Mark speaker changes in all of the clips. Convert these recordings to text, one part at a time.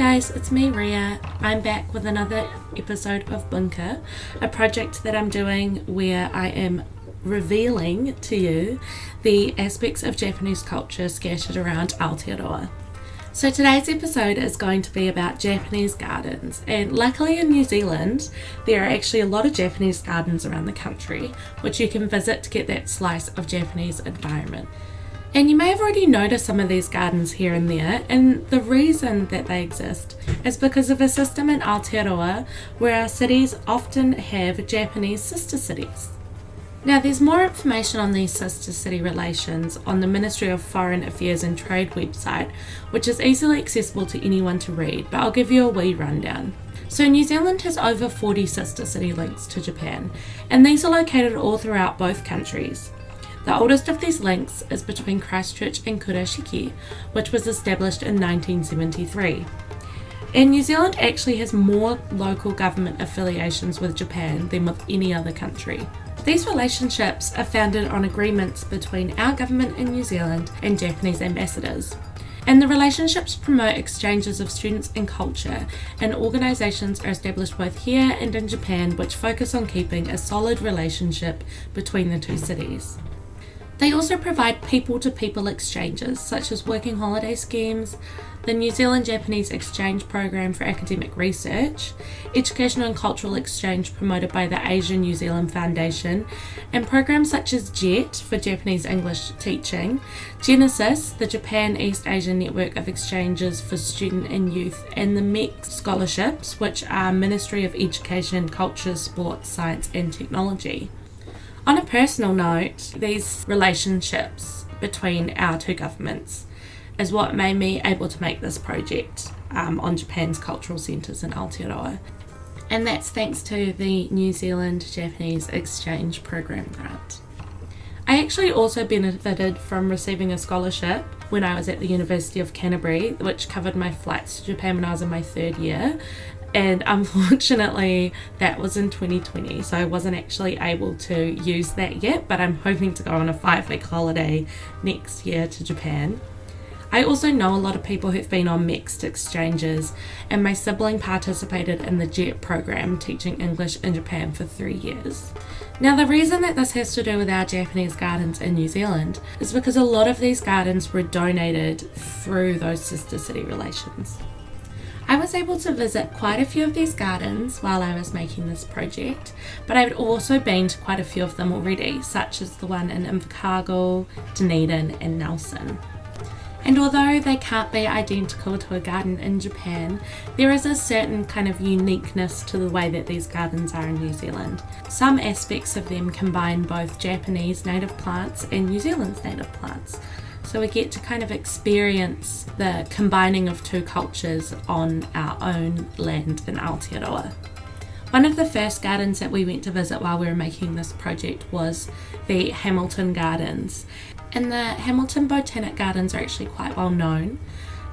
Speaker 1: guys, it's me Ria. I'm back with another episode of Bunka, a project that I'm doing where I am revealing to you the aspects of Japanese culture scattered around Aotearoa. So today's episode is going to be about Japanese gardens, and luckily in New Zealand there are actually a lot of Japanese gardens around the country which you can visit to get that slice of Japanese environment. And you may have already noticed some of these gardens here and there, and the reason that they exist is because of a system in Aotearoa where our cities often have Japanese sister cities. Now there's more information on these sister city relations on the Ministry of Foreign Affairs and Trade website, which is easily accessible to anyone to read, but I'll give you a wee rundown. So New Zealand has over 40 sister city links to Japan, and these are located all throughout both countries. The oldest of these links is between Christchurch and Kurashiki, which was established in 1973. And New Zealand actually has more local government affiliations with Japan than with any other country. These relationships are founded on agreements between our government in New Zealand and Japanese ambassadors. And the relationships promote exchanges of students and culture, and organisations are established both here and in Japan which focus on keeping a solid relationship between the two cities. They also provide people-to-people exchanges, such as working holiday schemes, the New Zealand-Japanese Exchange Program for Academic Research, educational and cultural exchange promoted by the Asia New Zealand Foundation, and programs such as JET for Japanese English teaching, Genesis, the Japan East Asia Network of Exchanges for Student and Youth, and the MEC scholarships, which are Ministry of Education, Culture, Sports, Science and Technology. On a personal note, these relationships between our two governments is what made me able to make this project on Japan's cultural centres in Aotearoa. And that's thanks to the New Zealand-Japanese Exchange Program grant. I actually also benefited from receiving a scholarship when I was at the University of Canterbury, which covered my flights to Japan when I was in my third year. And unfortunately that was in 2020, so I wasn't actually able to use that yet, but I'm hoping to go on a 5-week holiday next year to Japan. I also know a lot of people who've been on mixed exchanges, and my sibling participated in the JET program teaching English in Japan for 3 years. Now the reason that this has to do with our Japanese gardens in New Zealand is because a lot of these gardens were donated through those sister city relations. I was able to visit quite a few of these gardens while I was making this project, but I've also been to quite a few of them already, such as the one in Invercargill, Dunedin and Nelson. And although they can't be identical to a garden in Japan, there is a certain kind of uniqueness to the way that these gardens are in New Zealand. Some aspects of them combine both Japanese native plants and New Zealand's native plants. So we get to kind of experience the combining of two cultures on our own land in Aotearoa. One of the first gardens that we went to visit while we were making this project was the Hamilton Gardens. And the Hamilton Botanic Gardens are actually quite well known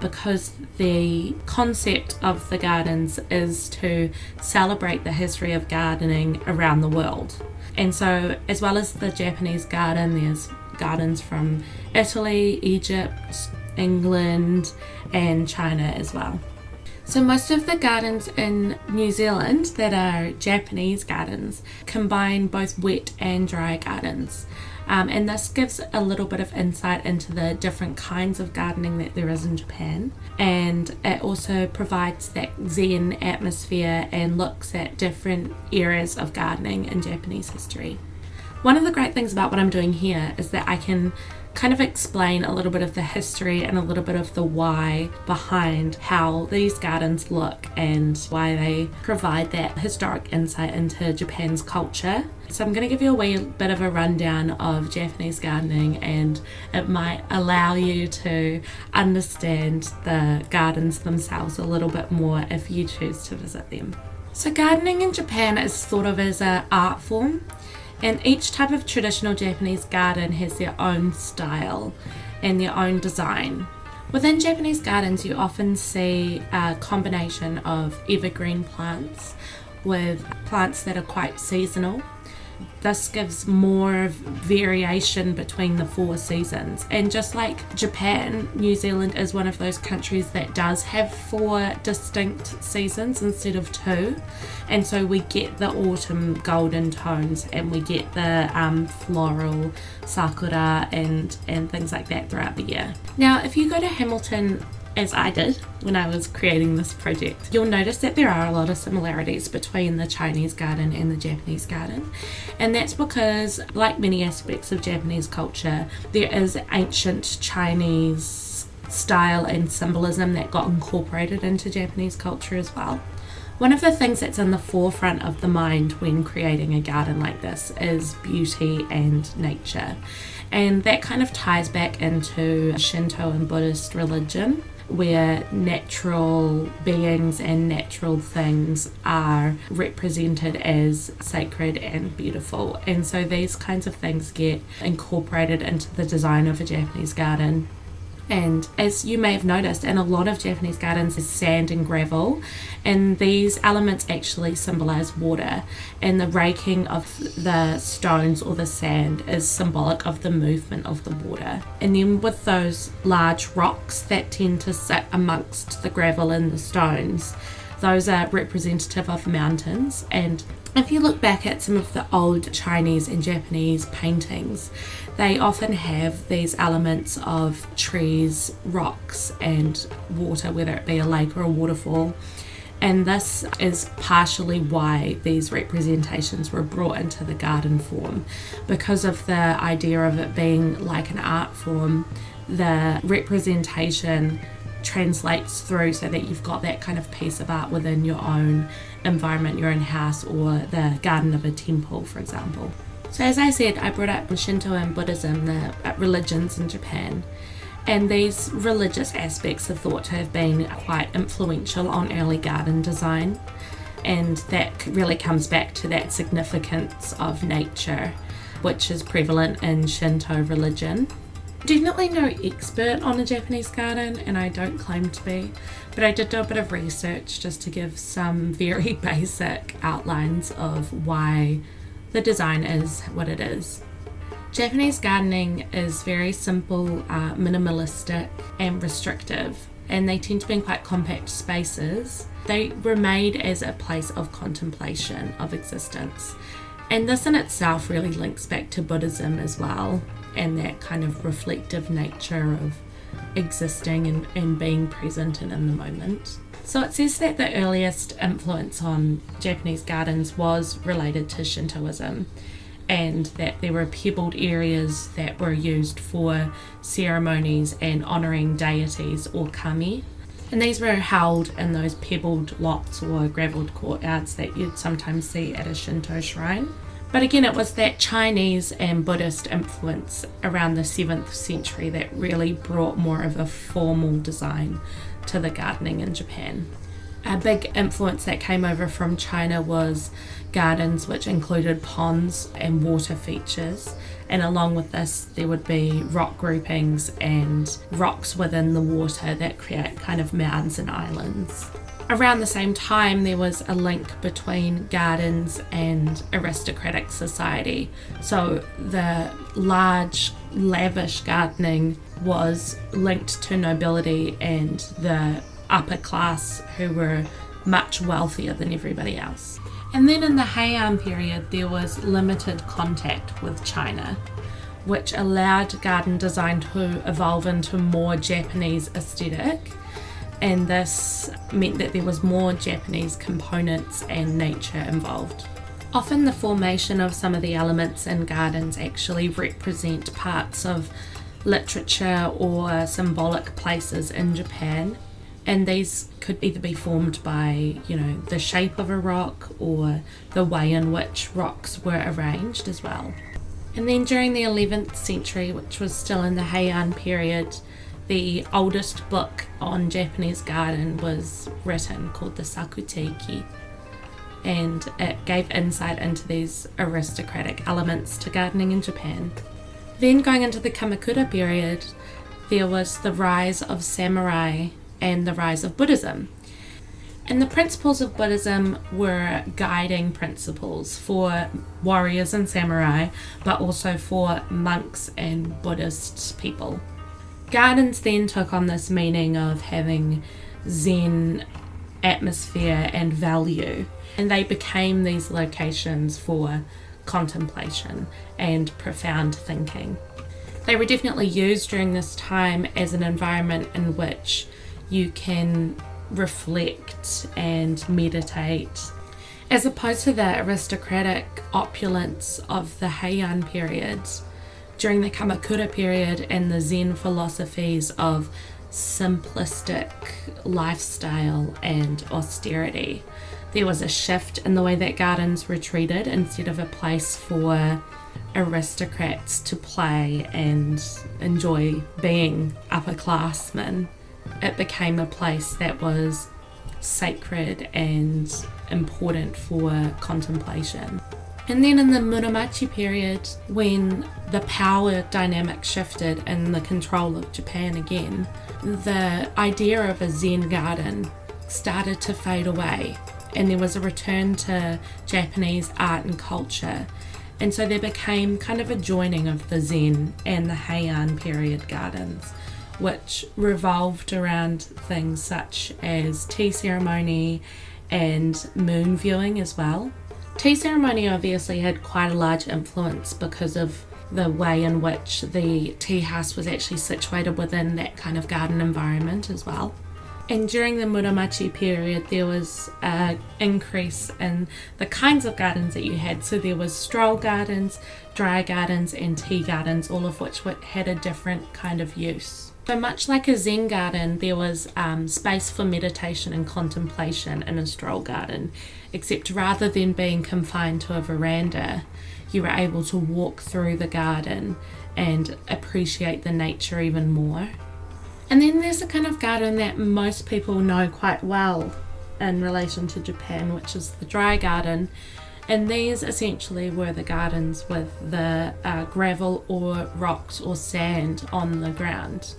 Speaker 1: because the concept of the gardens is to celebrate the history of gardening around the world. And so as well as the Japanese garden, there's gardens from Italy, Egypt, England and China as well. So most of the gardens in New Zealand that are Japanese gardens combine both wet and dry gardens. And this gives a little bit of insight into the different kinds of gardening that there is in Japan, and it also provides that Zen atmosphere and looks at different eras of gardening in Japanese history. One of the great things about what I'm doing here is that I can kind of explain a little bit of the history and a little bit of the why behind how these gardens look and why they provide that historic insight into Japan's culture. So I'm going to give you a wee bit of a rundown of Japanese gardening, and it might allow you to understand the gardens themselves a little bit more if you choose to visit them. So gardening in Japan is thought of as an art form. And each type of traditional Japanese garden has their own style and their own design. Within Japanese gardens, you often see a combination of evergreen plants with plants that are quite seasonal. this gives more variation between the 4 seasons. And just like Japan, New Zealand is one of those countries that does have 4 distinct seasons instead of 2. And so we get the autumn golden tones, and we get the floral sakura and things like that throughout the year. Now, if you go to Hamilton, as I did when I was creating this project, you'll notice that there are a lot of similarities between the Chinese garden and the Japanese garden. And that's because, like many aspects of Japanese culture, there is ancient Chinese style and symbolism that got incorporated into Japanese culture as well. One of the things that's in the forefront of the mind when creating a garden like this is beauty and nature. And that kind of ties back into Shinto and Buddhist religion, where natural beings and natural things are represented as sacred and beautiful. And so these kinds of things get incorporated into the design of a Japanese garden. And as you may have noticed, in a lot of Japanese gardens is sand and gravel, and these elements actually symbolize water, and the raking of the stones or the sand is symbolic of the movement of the water. And then with those large rocks that tend to sit amongst the gravel and the stones, those are representative of mountains. And if you look back at some of the old Chinese and Japanese paintings, they often have these elements of trees, rocks and water, whether it be a lake or a waterfall. And this is partially why these representations were brought into the garden form. Because of the idea of it being like an art form, the representation translates through so that you've got that kind of piece of art within your own environment, your own house, or the garden of a temple, for example. So as I said, I brought up Shinto and Buddhism, the religions in Japan, and these religious aspects are thought to have been quite influential on early garden design, and that really comes back to that significance of nature, which is prevalent in Shinto religion. Definitely no expert on a Japanese garden, and I don't claim to be, but I did do a bit of research just to give some very basic outlines of why the design is what it is. Japanese gardening is very simple, minimalistic and restrictive, and they tend to be in quite compact spaces. They were made as a place of contemplation of existence, and this in itself really links back to Buddhism as well, and that kind of reflective nature of existing and being present and in the moment. So it says that the earliest influence on Japanese gardens was related to Shintoism, and that there were pebbled areas that were used for ceremonies and honouring deities or kami. And these were held in those pebbled lots or gravelled courtyards that you'd sometimes see at a Shinto shrine. But again, it was that Chinese and Buddhist influence around the 7th century that really brought more of a formal design to the gardening in Japan. A big influence that came over from China was gardens which included ponds and water features, and along with this there would be rock groupings and rocks within the water that create kind of mounds and islands. Around the same time, there was a link between gardens and aristocratic society. So the large, lavish gardening was linked to nobility and the upper class, who were much wealthier than everybody else. And then in the Heian period, there was limited contact with China, which allowed garden design to evolve into more Japanese aesthetic. And this meant that there was more Japanese components and nature involved. Often the formation of some of the elements in gardens actually represent parts of literature or symbolic places in Japan, and these could either be formed by, the shape of a rock or the way in which rocks were arranged as well. And then during the 11th century, which was still in the Heian period, the oldest book on Japanese garden was written, called the Sakuteiki, and it gave insight into these aristocratic elements to gardening in Japan. Then going into the Kamakura period, there was the rise of samurai and the rise of Buddhism. And the principles of Buddhism were guiding principles for warriors and samurai, but also for monks and Buddhist people. Gardens then took on this meaning of having Zen atmosphere and value, and they became these locations for contemplation and profound thinking. They were definitely used during this time as an environment in which you can reflect and meditate, as opposed to the aristocratic opulence of the Heian period. During the Kamakura period and the Zen philosophies of simplistic lifestyle and austerity, there was a shift in the way that gardens were treated. Instead of a place for aristocrats to play and enjoy being upperclassmen, it became a place that was sacred and important for contemplation. And then in the Muromachi period, when the power dynamic shifted and the control of Japan again, the idea of a Zen garden started to fade away, and there was a return to Japanese art and culture. And so there became kind of a joining of the Zen and the Heian period gardens, which revolved around things such as tea ceremony and moon viewing as well. Tea ceremony obviously had quite a large influence because of the way in which the tea house was actually situated within that kind of garden environment as well. And during the Muromachi period, there was an increase in the kinds of gardens that you had. So there was stroll gardens, dry gardens, and tea gardens, all of which had a different kind of use. So much like a Zen garden, there was space for meditation and contemplation in a stroll garden, except rather than being confined to a veranda, you were able to walk through the garden and appreciate the nature even more. And then there's a kind of garden that most people know quite well in relation to Japan, which is the dry garden. And these essentially were the gardens with the gravel or rocks or sand on the ground.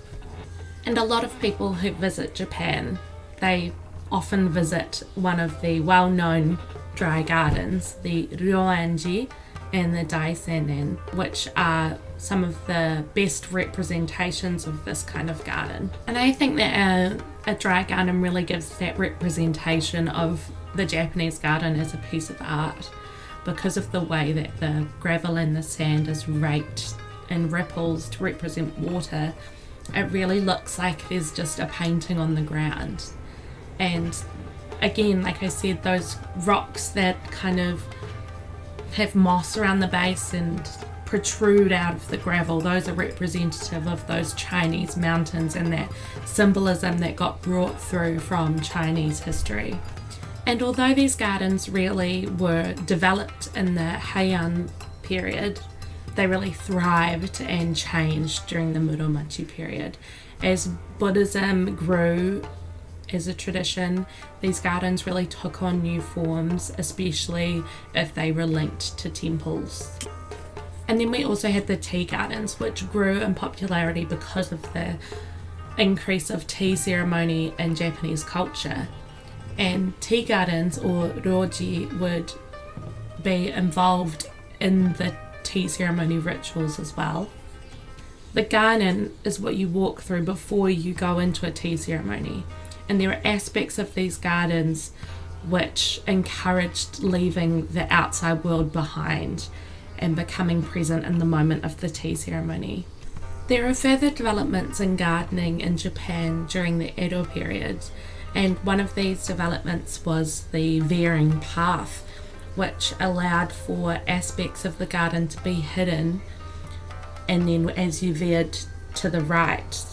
Speaker 1: And a lot of people who visit Japan, they often visit one of the well-known dry gardens, the Ryoanji and the Daisenen, which are some of the best representations of this kind of garden. And I think that a dry garden really gives that representation of the Japanese garden as a piece of art, because of the way that the gravel and the sand is raked in ripples to represent water. It really looks like there's just a painting on the ground. And again, like I said, those rocks that kind of have moss around the base and protrude out of the gravel, those are representative of those Chinese mountains and that symbolism that got brought through from Chinese history. And although these gardens really were developed in the Heian period, they really thrived and changed during the Muromachi period. As Buddhism grew as a tradition, these gardens really took on new forms, especially if they were linked to temples. And then we also had the tea gardens, which grew in popularity because of the increase of tea ceremony in Japanese culture. And tea gardens, or roji, would be involved in the tea ceremony rituals as well. The garden is what you walk through before you go into a tea ceremony. And there are aspects of these gardens which encouraged leaving the outside world behind and becoming present in the moment of the tea ceremony. There are further developments in gardening in Japan during the Edo period, and one of these developments was the veering path, which allowed for aspects of the garden to be hidden, and then as you veered to the right,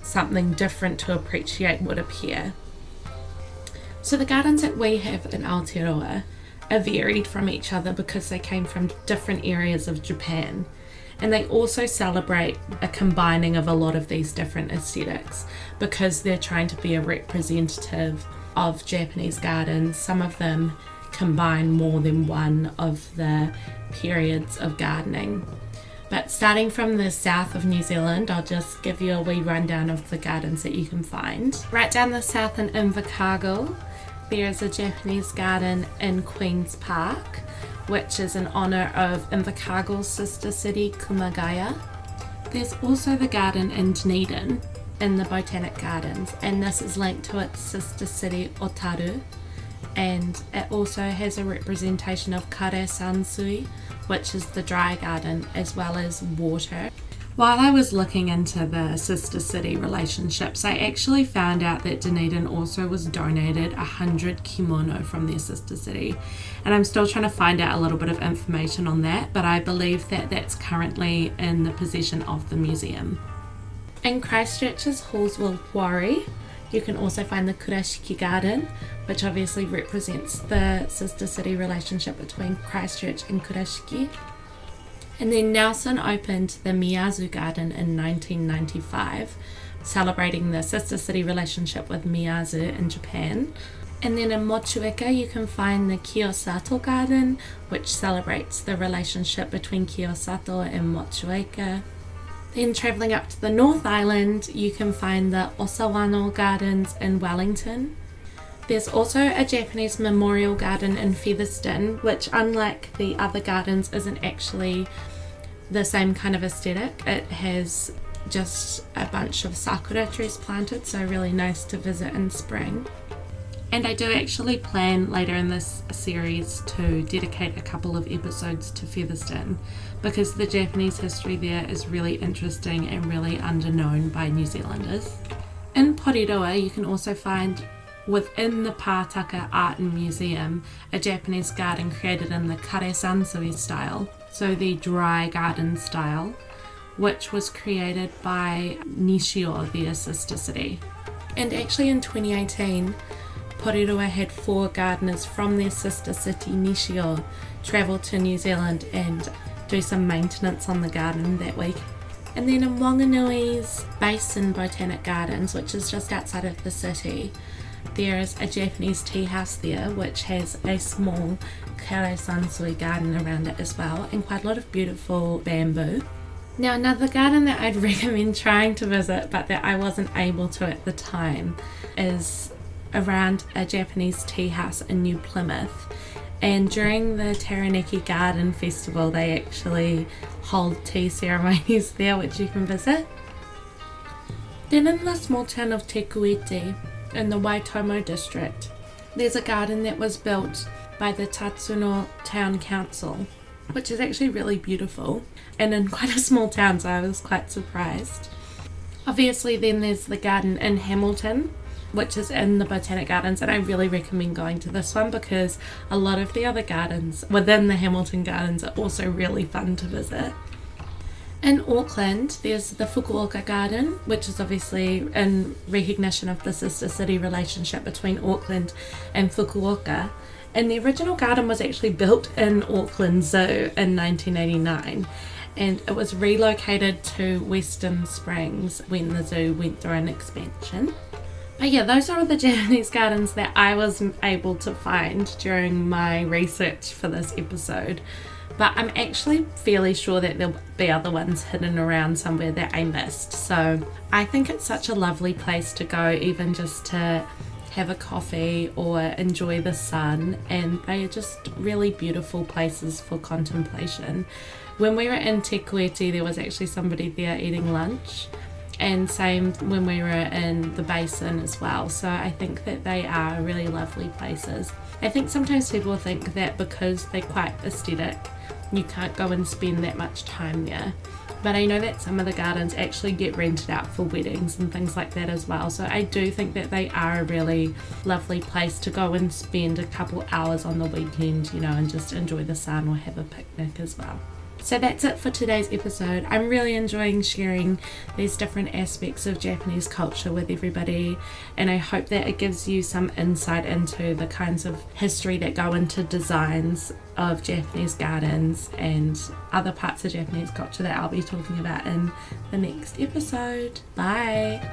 Speaker 1: something different to appreciate would appear. So the gardens that we have in Aotearoa are varied from each other because they came from different areas of Japan, and they also celebrate a combining of a lot of these different aesthetics because they're trying to be a representative of Japanese gardens. Some of them combine more than one of the periods of gardening. But starting from the south of New Zealand, I'll just give you a wee rundown of the gardens that you can find. Right down the south in Invercargill, there is a Japanese garden in Queen's Park, which is in honour of Invercargill's sister city, Kumagaya. There's also the garden in Dunedin, in the Botanic Gardens, and this is linked to its sister city, Otaru. And it also has a representation of kare sansui, which is the dry garden, as well as water. While I was looking into the sister city relationships, I actually found out that Dunedin also was donated 100 kimono from their sister city. And I'm still trying to find out a little bit of information on that, but I believe that that's currently in the possession of the museum. In Christchurch's Hallsville Quarry, you can also find the Kurashiki Garden, which obviously represents the sister city relationship between Christchurch and Kurashiki. And then Nelson opened the Miyazu Garden in 1995, celebrating the sister city relationship with Miyazu in Japan. And then in Motueka you can find the Kiyosato Garden, which celebrates the relationship between Kiyosato and Motueka. Then travelling up to the North Island, you can find the Osawano Gardens in Wellington. There's also a Japanese memorial garden in Featherston, which, unlike the other gardens, isn't actually the same kind of aesthetic. It has just a bunch of sakura trees planted, so really nice to visit in spring. And I do actually plan later in this series to dedicate a couple of episodes to Featherston, because the Japanese history there is really interesting and really underknown by New Zealanders. In Porirua, you can also find within the Pātaka Art and Museum a Japanese garden created in the kare sansui style, so the dry garden style, which was created by Nishio, their sister city. And actually in 2018, Porirua had 4 gardeners from their sister city Nishio travel to New Zealand and do some maintenance on the garden that week. And then in Wanganui's Basin Botanic Gardens, which is just outside of the city, there is a Japanese tea house there which has a small kare sansui garden around it as well, and quite a lot of beautiful bamboo. Now another garden that I'd recommend trying to visit but that I wasn't able to at the time is around a Japanese tea house in New Plymouth. And during the Taranaki Garden Festival they actually hold tea ceremonies there which you can visit. Then in the small town of Te Kuiti in the Waitomo district, there's a garden that was built by the Tatsuno Town Council, which is actually really beautiful and in quite a small town, so I was quite surprised. Obviously then there's the garden in Hamilton, which is in the Botanic Gardens, and I really recommend going to this one because a lot of the other gardens within the Hamilton Gardens are also really fun to visit. In Auckland, there's the Fukuoka Garden, which is obviously in recognition of the sister city relationship between Auckland and Fukuoka. And the original garden was actually built in Auckland Zoo in 1989, and it was relocated to Western Springs when the zoo went through an expansion. But yeah, those are all the Japanese gardens that I was able to find during my research for this episode. But I'm actually fairly sure that there'll be other ones hidden around somewhere that I missed. So I think it's such a lovely place to go, even just to have a coffee or enjoy the sun, and they are just really beautiful places for contemplation. When we were in Te Kuiti, there was actually somebody there eating lunch, and same when we were in the basin as well. So I think that they are really lovely places. I think sometimes people think that because they're quite aesthetic, you can't go and spend that much time there. But I know that some of the gardens actually get rented out for weddings and things like that as well. So I do think that they are a really lovely place to go and spend a couple hours on the weekend, you know, and just enjoy the sun or have a picnic as well. So that's it for today's episode. I'm really enjoying sharing these different aspects of Japanese culture with everybody, and I hope that it gives you some insight into the kinds of history that go into designs of Japanese gardens and other parts of Japanese culture that I'll be talking about in the next episode. Bye!